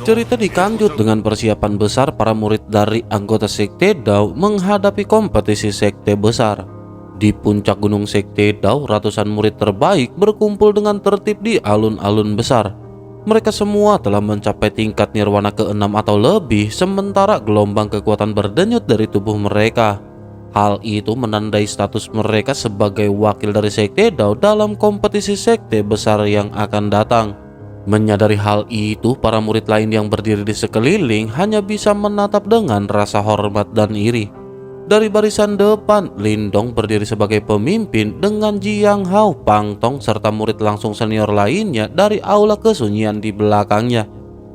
Cerita dikanjut dengan persiapan besar para murid dari anggota Sekte Dao menghadapi kompetisi sekte besar. Di puncak gunung Sekte Dao, ratusan murid terbaik berkumpul dengan tertib di alun-alun besar. Mereka semua telah mencapai tingkat nirwana ke-6 atau lebih, sementara gelombang kekuatan berdenyut dari tubuh mereka. Hal itu menandai status mereka sebagai wakil dari Sekte Dao dalam kompetisi sekte besar yang akan datang. Menyadari hal itu, para murid lain yang berdiri di sekeliling hanya bisa menatap dengan rasa hormat dan iri. Dari barisan depan, Lindong berdiri sebagai pemimpin dengan Jiang Hao, Pang Tong, serta murid langsung senior lainnya dari aula kesunyian di belakangnya.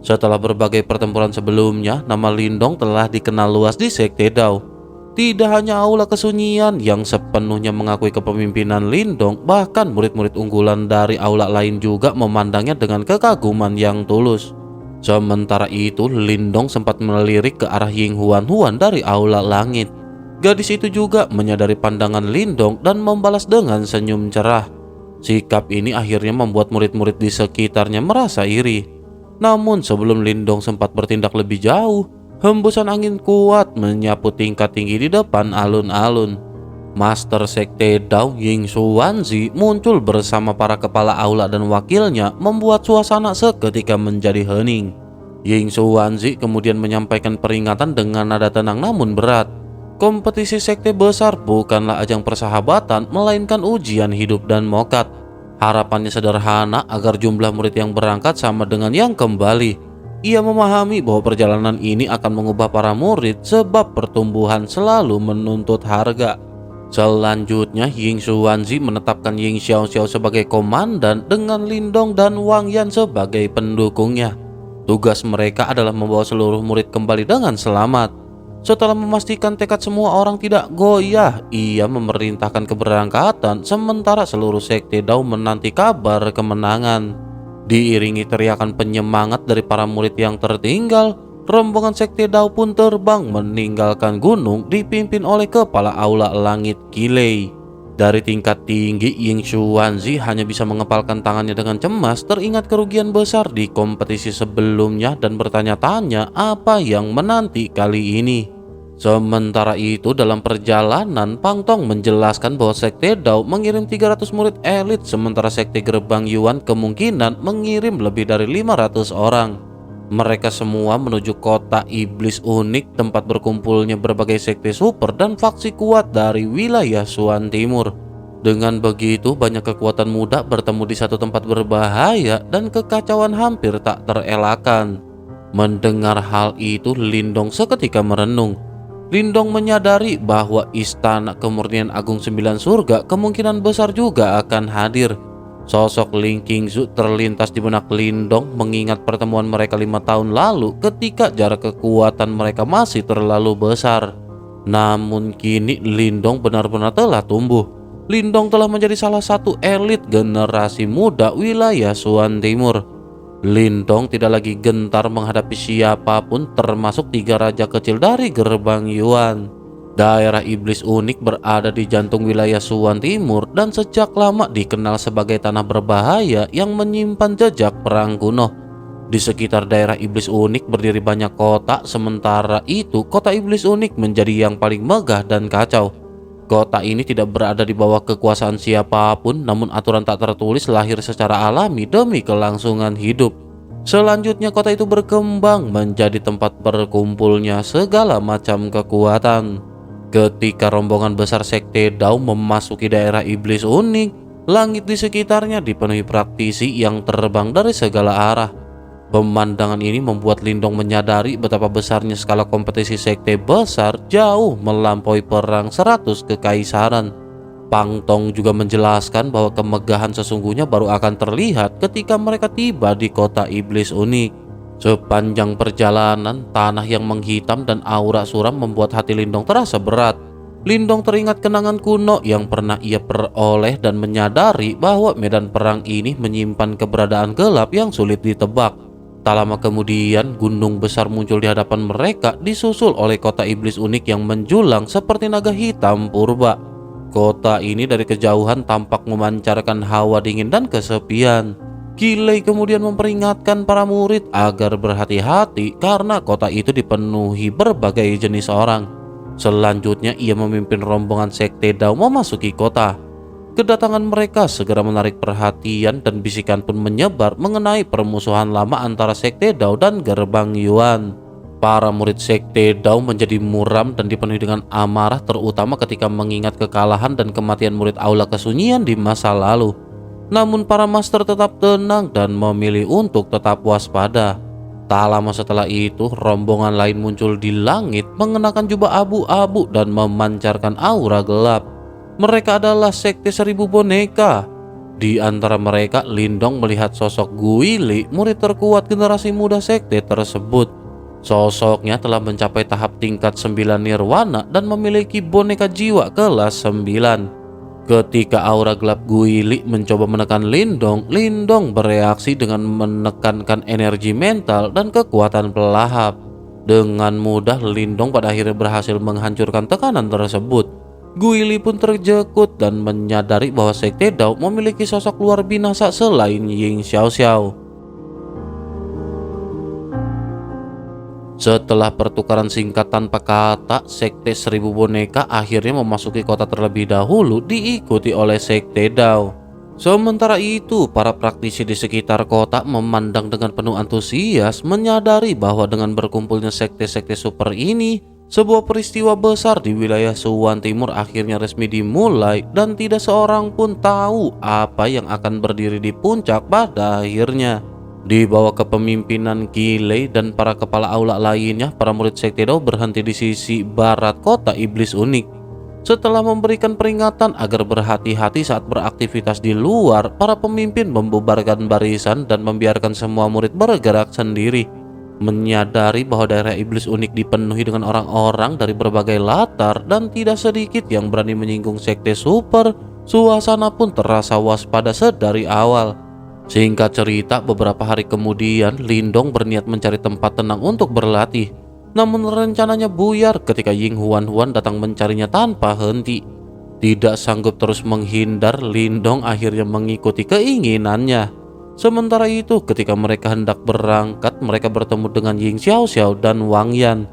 Setelah berbagai pertempuran sebelumnya, nama Lindong telah dikenal luas di Sekte Dao. Tidak hanya aula kesunyian yang sepenuhnya mengakui kepemimpinan Lindong, bahkan murid-murid unggulan dari aula lain juga memandangnya dengan kekaguman yang tulus. Sementara itu, Lindong sempat melirik ke arah Ying Huan Huan dari aula langit. Gadis itu juga menyadari pandangan Lindong dan membalas dengan senyum cerah. Sikap ini akhirnya membuat murid-murid di sekitarnya merasa iri. Namun sebelum Lindong sempat bertindak lebih jauh, hembusan angin kuat menyapu tingkat tinggi di depan alun-alun. Master Sekte Dao Ying Xuanzi muncul bersama para kepala aula dan wakilnya, membuat suasana seketika menjadi hening. Ying Xuanzi kemudian menyampaikan peringatan dengan nada tenang namun berat. Kompetisi sekte besar bukanlah ajang persahabatan, melainkan ujian hidup dan mokat. Harapannya sederhana, agar jumlah murid yang berangkat sama dengan yang kembali. Ia memahami bahwa perjalanan ini akan mengubah para murid sebab pertumbuhan selalu menuntut harga. Selanjutnya, Ying Xuanzi menetapkan Ying Xiaoxiao sebagai komandan dengan Lindong dan Wang Yan sebagai pendukungnya. Tugas mereka adalah membawa seluruh murid kembali dengan selamat. Setelah memastikan tekad semua orang tidak goyah, ia memerintahkan keberangkatan sementara seluruh Sekte Dao menanti kabar kemenangan. Diiringi teriakan penyemangat dari para murid yang tertinggal, rombongan Sekte Dao pun terbang meninggalkan gunung dipimpin oleh kepala aula langit Kilei. Dari tingkat tinggi, Ying Xuanzi hanya bisa mengepalkan tangannya dengan cemas, teringat kerugian besar di kompetisi sebelumnya dan bertanya-tanya apa yang menanti kali ini. Sementara itu, dalam perjalanan, Pang Tong menjelaskan bahwa Sekte Dao mengirim 300 murid elit, sementara Sekte Gerbang Yuan kemungkinan mengirim lebih dari 500 orang. Mereka semua menuju kota iblis unik, tempat berkumpulnya berbagai sekte super dan faksi kuat dari wilayah Suan Timur. Dengan begitu, banyak kekuatan muda bertemu di satu tempat berbahaya dan kekacauan hampir tak terelakkan. Mendengar hal itu, Lindong seketika merenung. Lindong menyadari bahwa Istana Kemurnian Agung 9 Surga kemungkinan besar juga akan hadir. Sosok Ling Qingzu terlintas di benak Lindong, mengingat pertemuan mereka 5 tahun lalu ketika jarak kekuatan mereka masih terlalu besar. Namun kini Lindong benar-benar telah tumbuh. Lindong telah menjadi salah satu elit generasi muda wilayah Suan Timur. Lindong tidak lagi gentar menghadapi siapapun, termasuk 3 raja kecil dari Gerbang Yuan. Daerah iblis unik berada di jantung wilayah Suan Timur dan sejak lama dikenal sebagai tanah berbahaya yang menyimpan jejak perang kuno. Di sekitar daerah iblis unik berdiri banyak kota, sementara itu kota iblis unik menjadi yang paling megah dan kacau. Kota ini tidak berada di bawah kekuasaan siapapun, namun aturan tak tertulis lahir secara alami demi kelangsungan hidup. Selanjutnya kota itu berkembang menjadi tempat berkumpulnya segala macam kekuatan. Ketika rombongan besar Sekte Dao memasuki daerah iblis unik, langit di sekitarnya dipenuhi praktisi yang terbang dari segala arah. Pemandangan ini membuat Lindong menyadari betapa besarnya skala kompetisi sekte besar, jauh melampaui perang 100 kekaisaran. Pang Tong juga menjelaskan bahwa kemegahan sesungguhnya baru akan terlihat ketika mereka tiba di kota iblis unik. Sepanjang perjalanan, tanah yang menghitam dan aura suram membuat hati Lindong terasa berat. Lindong teringat kenangan kuno yang pernah ia peroleh dan menyadari bahwa medan perang ini menyimpan keberadaan gelap yang sulit ditebak. Tak lama kemudian, gunung besar muncul di hadapan mereka, disusul oleh kota iblis unik yang menjulang seperti naga hitam purba. Kota ini dari kejauhan tampak memancarkan hawa dingin dan kesepian. Kilei kemudian memperingatkan para murid agar berhati-hati karena kota itu dipenuhi berbagai jenis orang. Selanjutnya ia memimpin rombongan Sekte Dao memasuki kota. Kedatangan mereka segera menarik perhatian dan bisikan pun menyebar mengenai permusuhan lama antara Sekte Dao dan Gerbang Yuan. Para murid Sekte Dao menjadi muram dan dipenuhi dengan amarah, terutama ketika mengingat kekalahan dan kematian murid Aula Kesunyian di masa lalu. Namun para master tetap tenang dan memilih untuk tetap waspada. Tak lama setelah itu, rombongan lain muncul di langit mengenakan jubah abu-abu dan memancarkan aura gelap. Mereka adalah Sekte 1000 Boneka. Di antara mereka, Lindong melihat sosok Guili, murid terkuat generasi muda sekte tersebut. Sosoknya telah mencapai tahap tingkat 9 nirwana dan memiliki boneka jiwa kelas 9. Ketika aura gelap Guili mencoba menekan Lindong, Lindong bereaksi dengan menekankan energi mental dan kekuatan pelahap. Dengan mudah, Lindong pada akhirnya berhasil menghancurkan tekanan tersebut. Guili pun terjekut dan menyadari bahwa Sekte Dao memiliki sosok luar binasa selain Ying Xiaoxiao. Setelah pertukaran singkat tanpa kata, Sekte 1000 Boneka akhirnya memasuki kota terlebih dahulu, diikuti oleh Sekte Dao. Sementara itu, para praktisi di sekitar kota memandang dengan penuh antusias, menyadari bahwa dengan berkumpulnya sekte-sekte super ini, sebuah peristiwa besar di wilayah Suwan Timur akhirnya resmi dimulai dan tidak seorang pun tahu apa yang akan berdiri di puncak pada akhirnya. Di bawah kepemimpinan Kilei dan para kepala aula lainnya, para murid Sekte Dao berhenti di sisi barat kota Iblis Unik. Setelah memberikan peringatan agar berhati-hati saat beraktivitas di luar, para pemimpin membubarkan barisan dan membiarkan semua murid bergerak sendiri. Menyadari bahwa daerah Iblis Unik dipenuhi dengan orang-orang dari berbagai latar dan tidak sedikit yang berani menyinggung sekte super, suasana pun terasa waspada sedari awal. Singkat cerita, beberapa hari kemudian Lindong berniat mencari tempat tenang untuk berlatih. Namun rencananya buyar ketika Ying Huan datang mencarinya tanpa henti. Tidak sanggup terus menghindar, Lindong akhirnya mengikuti keinginannya. Sementara itu, ketika mereka hendak berangkat, mereka bertemu dengan Ying Xiaoxiao dan Wang Yan.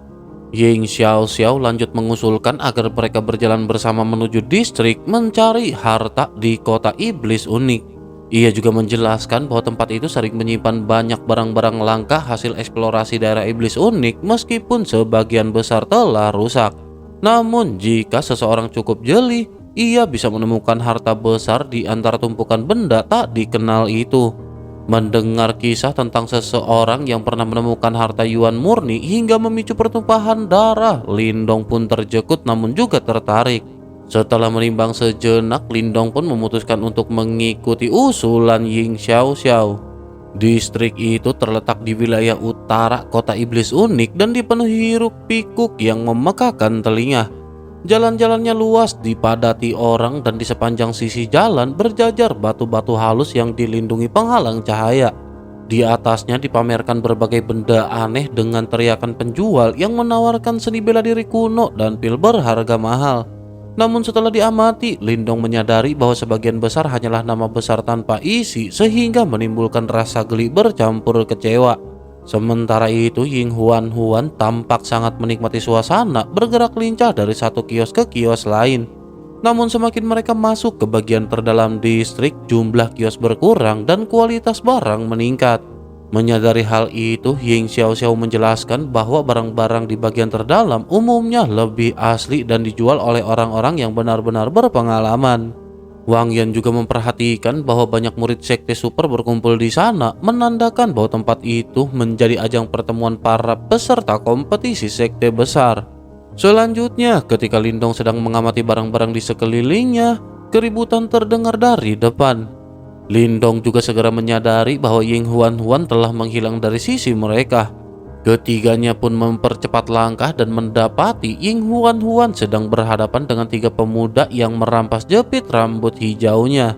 Ying Xiaoxiao lanjut mengusulkan agar mereka berjalan bersama menuju distrik mencari harta di kota Iblis Unik. Ia juga menjelaskan bahwa tempat itu sering menyimpan banyak barang-barang langka hasil eksplorasi daerah Iblis Unik meskipun sebagian besar telah rusak. Namun jika seseorang cukup jeli, ia bisa menemukan harta besar di antara tumpukan benda tak dikenal itu. Mendengar kisah tentang seseorang yang pernah menemukan harta Yuan murni hingga memicu pertumpahan darah, Lindong pun terjekut namun juga tertarik. Setelah menimbang sejenak, Lindong pun memutuskan untuk mengikuti usulan Ying Xiaoxiao. Distrik itu terletak di wilayah utara kota Iblis Unik dan dipenuhi hiruk-pikuk yang memekakan telinga. Jalan-jalannya luas, dipadati orang, dan di sepanjang sisi jalan berjajar batu-batu halus yang dilindungi penghalang cahaya. Di atasnya dipamerkan berbagai benda aneh dengan teriakan penjual yang menawarkan seni bela diri kuno dan pil berharga mahal. Namun setelah diamati, Lindong menyadari bahwa sebagian besar hanyalah nama besar tanpa isi sehingga menimbulkan rasa geli bercampur kecewa. Sementara itu, Ying Huan tampak sangat menikmati suasana, bergerak lincah dari satu kios ke kios lain. Namun semakin mereka masuk ke bagian terdalam distrik, jumlah kios berkurang dan kualitas barang meningkat. Menyadari hal itu, Ying Xiaoxiao menjelaskan bahwa barang-barang di bagian terdalam umumnya lebih asli dan dijual oleh orang-orang yang benar-benar berpengalaman. Wang Yan juga memperhatikan bahwa banyak murid sekte super berkumpul di sana, menandakan bahwa tempat itu menjadi ajang pertemuan para peserta kompetisi sekte besar. Selanjutnya, ketika Lindong sedang mengamati barang-barang di sekelilingnya, keributan terdengar dari depan. Lindong juga segera menyadari bahwa Ying Huan telah menghilang dari sisi mereka. Ketiganya pun mempercepat langkah dan mendapati Ying Huan sedang berhadapan dengan 3 pemuda yang merampas jepit rambut hijaunya.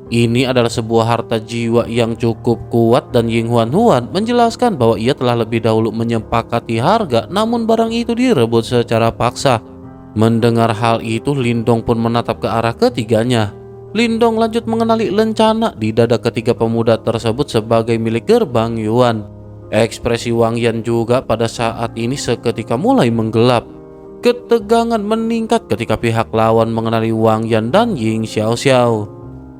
Ini adalah sebuah harta jiwa yang cukup kuat dan Ying Huan menjelaskan bahwa ia telah lebih dahulu menyepakati harga, namun barang itu direbut secara paksa. Mendengar hal itu, Lindong pun menatap ke arah ketiganya. Lindong lanjut mengenali lencana di dada ketiga pemuda tersebut sebagai milik gerbang Yuan. Ekspresi Wang Yan juga pada saat ini seketika mulai menggelap. Ketegangan meningkat ketika pihak lawan mengenali Wang Yan dan Ying Xiaoxiao.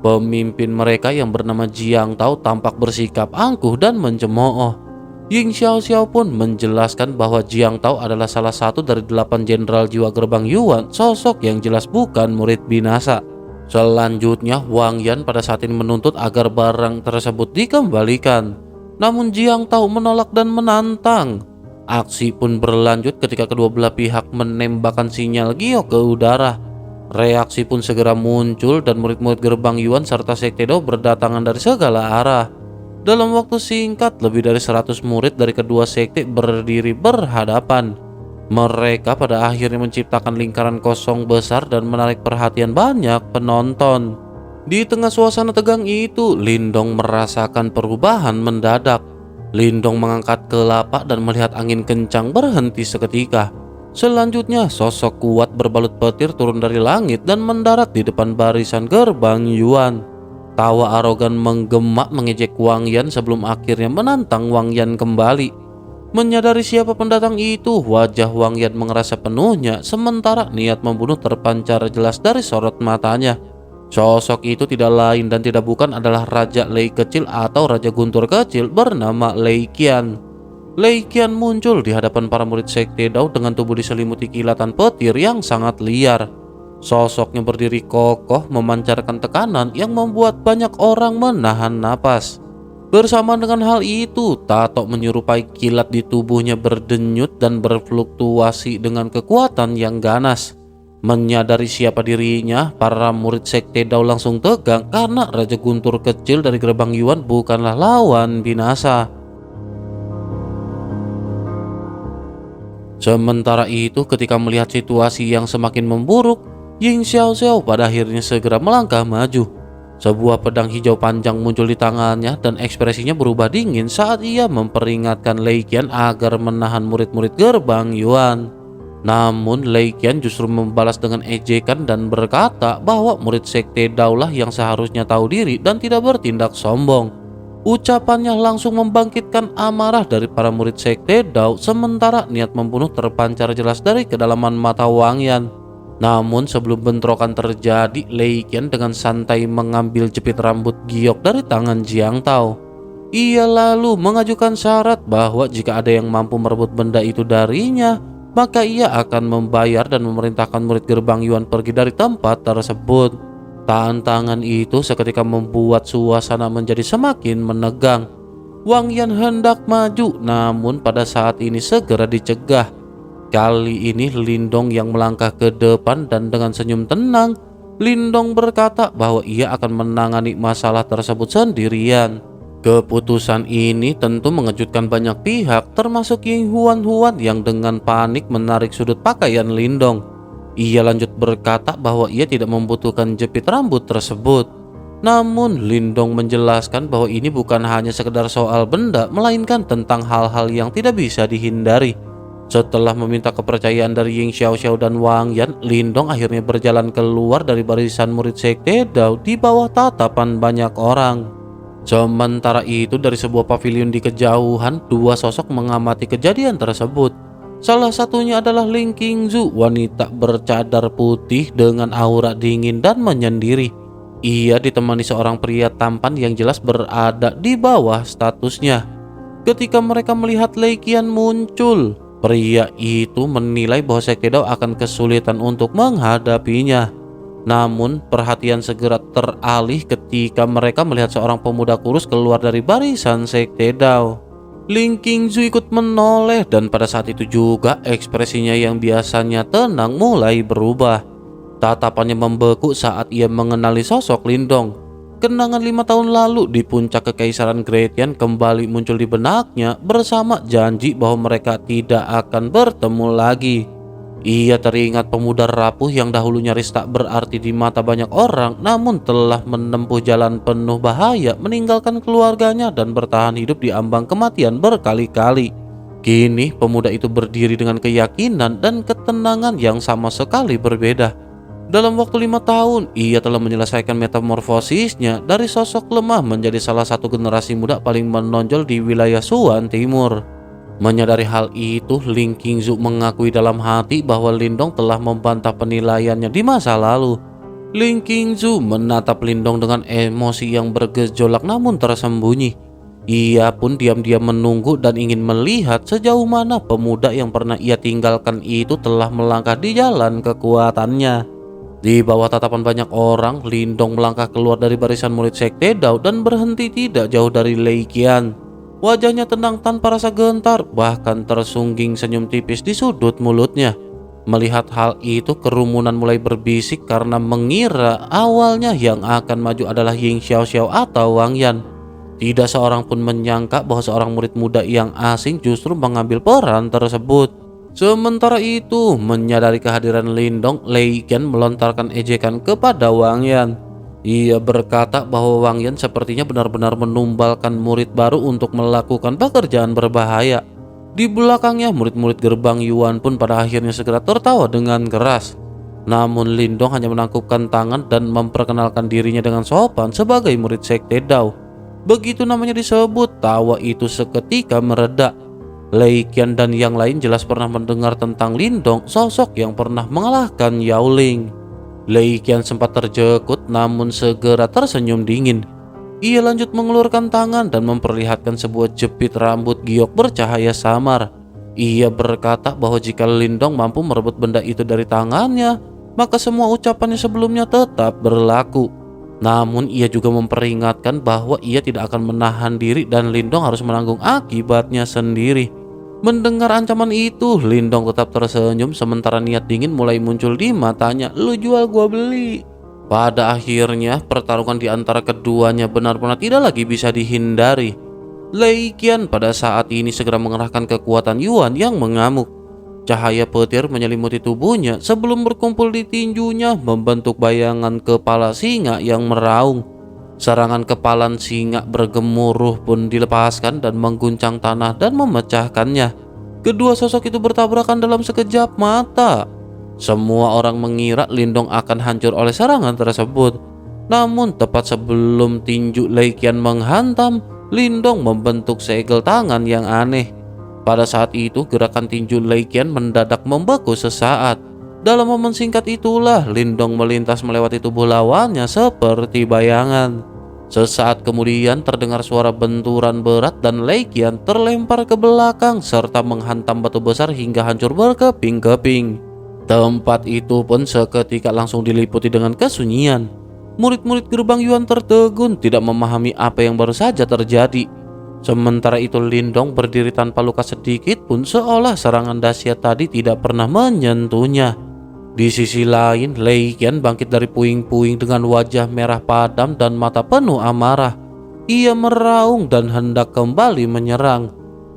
Pemimpin mereka yang bernama Jiang Tao tampak bersikap angkuh dan mencemooh. Ying Xiaoxiao pun menjelaskan bahwa Jiang Tao adalah salah satu dari 8 jenderal jiwa gerbang Yuan, sosok yang jelas bukan murid binasa. Selanjutnya, Wang Yan pada saat ini menuntut agar barang tersebut dikembalikan. Namun Jiang Tao menolak dan menantang. Aksi pun berlanjut ketika kedua belah pihak menembakkan sinyal giok ke udara. Reaksi pun segera muncul dan murid-murid gerbang Yuan serta Sekte Dao berdatangan dari segala arah. Dalam waktu singkat, lebih dari 100 murid dari kedua sekte berdiri berhadapan. Mereka pada akhirnya menciptakan lingkaran kosong besar dan menarik perhatian banyak penonton. Di tengah suasana tegang itu, Lindong merasakan perubahan mendadak. Lindong mengangkat kelapa dan melihat angin kencang berhenti seketika. Selanjutnya, sosok kuat berbalut petir turun dari langit dan mendarat di depan barisan gerbang Yuan. Tawa arogan menggema mengejek Wang Yan sebelum akhirnya menantang Wang Yan kembali. Menyadari siapa pendatang itu, wajah Wang Yan mengerasa penuhnya, sementara niat membunuh terpancar jelas dari sorot matanya. Sosok itu tidak lain dan tidak bukan adalah Raja Lei kecil atau Raja Guntur kecil bernama Lei Qian. Lei Qian muncul di hadapan para murid Sekte Dao dengan tubuh diselimuti kilatan petir yang sangat liar. Sosoknya berdiri kokoh memancarkan tekanan yang membuat banyak orang menahan napas. Bersama dengan hal itu, tato menyerupai kilat di tubuhnya berdenyut dan berfluktuasi dengan kekuatan yang ganas. Menyadari siapa dirinya, para murid Sekte Dao langsung tegang karena Raja Guntur kecil dari gerbang Yuan bukanlah lawan binasa. Sementara itu, ketika melihat situasi yang semakin memburuk, Ying Xiaoxiao pada akhirnya segera melangkah maju. Sebuah pedang hijau panjang muncul di tangannya dan ekspresinya berubah dingin saat ia memperingatkan Lei Qian agar menahan murid-murid gerbang Yuan. Namun Lei Qian justru membalas dengan ejekan dan berkata bahwa murid Sekte Dao lah yang seharusnya tahu diri dan tidak bertindak sombong. Ucapannya langsung membangkitkan amarah dari para murid Sekte Dao, sementara niat membunuh terpancar jelas dari kedalaman mata Wang Yan. Namun sebelum bentrokan terjadi, Lei Qian dengan santai mengambil jepit rambut giok dari tangan Jiang Tao. Ia lalu mengajukan syarat bahwa jika ada yang mampu merebut benda itu darinya, maka ia akan membayar dan memerintahkan murid gerbang Yuan pergi dari tempat tersebut. Tantangan itu seketika membuat suasana menjadi semakin menegang. Wang Yan hendak maju, namun pada saat ini segera dicegah. Kali ini Lindong yang melangkah ke depan dan dengan senyum tenang, Lindong berkata bahwa ia akan menangani masalah tersebut sendirian. Keputusan ini tentu mengejutkan banyak pihak, termasuk Ying Huan yang dengan panik menarik sudut pakaian Lindong. Ia lanjut berkata bahwa ia tidak membutuhkan jepit rambut tersebut. Namun Lindong menjelaskan bahwa ini bukan hanya sekedar soal benda, melainkan tentang hal-hal yang tidak bisa dihindari. Setelah meminta kepercayaan dari Ying Xiaoxiao dan Wang Yan, Lindong akhirnya berjalan keluar dari barisan murid Sekte Dao di bawah tatapan banyak orang. Sementara itu, dari sebuah pavilion di kejauhan, dua sosok mengamati kejadian tersebut. Salah satunya adalah Ling Qingzu, wanita bercadar putih dengan aura dingin dan menyendiri. Ia ditemani seorang pria tampan yang jelas berada di bawah statusnya. Ketika mereka melihat Lei Qian muncul, pria itu menilai bahwa Sekte Dao akan kesulitan untuk menghadapinya. Namun perhatian segera teralih ketika mereka melihat seorang pemuda kurus keluar dari barisan Sekte Dao. Ling Qingzu ikut menoleh dan pada saat itu juga ekspresinya yang biasanya tenang mulai berubah. Tatapannya membeku saat ia mengenali sosok Lindong. Kenangan 5 tahun lalu di puncak Kekaisaran Gretian kembali muncul di benaknya bersama janji bahwa mereka tidak akan bertemu lagi. Ia teringat pemuda rapuh yang dahulu nyaris tak berarti di mata banyak orang, namun telah menempuh jalan penuh bahaya, meninggalkan keluarganya dan bertahan hidup di ambang kematian berkali-kali. Kini pemuda itu berdiri dengan keyakinan dan ketenangan yang sama sekali berbeda. Dalam waktu 5 tahun, ia telah menyelesaikan metamorfosisnya dari sosok lemah menjadi salah satu generasi muda paling menonjol di wilayah Suan Timur. Menyadari hal itu, Ling Qingzu mengakui dalam hati bahwa Lindong telah membantah penilaiannya di masa lalu. Ling Qingzu menatap Lindong dengan emosi yang bergejolak namun tersembunyi. Ia pun diam-diam menunggu dan ingin melihat sejauh mana pemuda yang pernah ia tinggalkan itu telah melangkah di jalan kekuatannya. Di bawah tatapan banyak orang, Lindong melangkah keluar dari barisan murid Sekte Dao dan berhenti tidak jauh dari Lei Qian. Wajahnya tenang tanpa rasa gentar, bahkan tersungging senyum tipis di sudut mulutnya. Melihat hal itu, kerumunan mulai berbisik karena mengira awalnya yang akan maju adalah Ying Xiaoxiao atau Wang Yan. Tidak seorang pun menyangka bahwa seorang murid muda yang asing justru mengambil peran tersebut. Sementara itu, menyadari kehadiran Lindong, Lei Qian melontarkan ejekan kepada Wang Yan. Ia berkata bahwa Wang Yan sepertinya benar-benar menumbalkan murid baru untuk melakukan pekerjaan berbahaya. Di belakangnya, murid-murid gerbang Yuan pun pada akhirnya segera tertawa dengan keras. Namun Lindong hanya menangkupkan tangan dan memperkenalkan dirinya dengan sopan sebagai murid Sekte Dao. Begitu namanya disebut, tawa itu seketika mereda. Lei Qian dan yang lain jelas pernah mendengar tentang Lindong, sosok yang pernah mengalahkan Yao Ling. Lei Qian sempat terjekut namun segera tersenyum dingin. Ia lanjut mengeluarkan tangan dan memperlihatkan sebuah jepit rambut giok bercahaya samar. Ia berkata bahwa jika Lindong mampu merebut benda itu dari tangannya, maka semua ucapannya sebelumnya tetap berlaku. Namun ia juga memperingatkan bahwa ia tidak akan menahan diri dan Lindong harus menanggung akibatnya sendiri. Mendengar ancaman itu, Lindong tetap tersenyum sementara niat dingin mulai muncul di matanya. Lu jual gua beli. Pada akhirnya, pertarungan di antara keduanya benar-benar tidak lagi bisa dihindari. Lei Qian pada saat ini segera mengerahkan kekuatan Yuan yang mengamuk. Cahaya petir menyelimuti tubuhnya sebelum berkumpul di tinjunya membentuk bayangan kepala singa yang meraung. Serangan kepalan singa bergemuruh pun dilepaskan dan mengguncang tanah dan memecahkannya. Kedua sosok itu bertabrakan dalam sekejap mata. Semua orang mengira Lindong akan hancur oleh serangan tersebut. Namun tepat sebelum tinju Lei Qian menghantam, Lindong membentuk segel tangan yang aneh. Pada saat itu gerakan tinju Lei Qian mendadak membeku sesaat. Dalam momen singkat itulah Lindong melintas melewati tubuh lawannya seperti bayangan. Sesaat kemudian terdengar suara benturan berat dan Lei Qian terlempar ke belakang serta menghantam batu besar hingga hancur berkeping-keping. Tempat itu pun seketika langsung diliputi dengan kesunyian. Murid-murid gerbang Yuan tertegun tidak memahami apa yang baru saja terjadi. Sementara itu Lindong berdiri tanpa luka sedikit pun seolah serangan dahsyat tadi tidak pernah menyentuhnya. Di sisi lain, Lei Qian bangkit dari puing-puing dengan wajah merah padam dan mata penuh amarah. Ia meraung dan hendak kembali menyerang.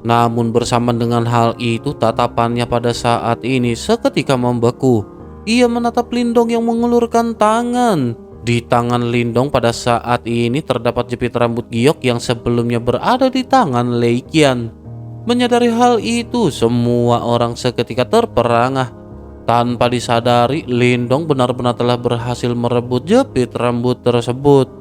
Namun bersamaan dengan hal itu, tatapannya pada saat ini seketika membeku. Ia menatap Lindong yang mengulurkan tangan. Di tangan Lindong pada saat ini terdapat jepit rambut giok yang sebelumnya berada di tangan Lei Qian. Menyadari hal itu, semua orang seketika terperangah. Tanpa disadari, Lindong benar-benar telah berhasil merebut jepit rambut tersebut.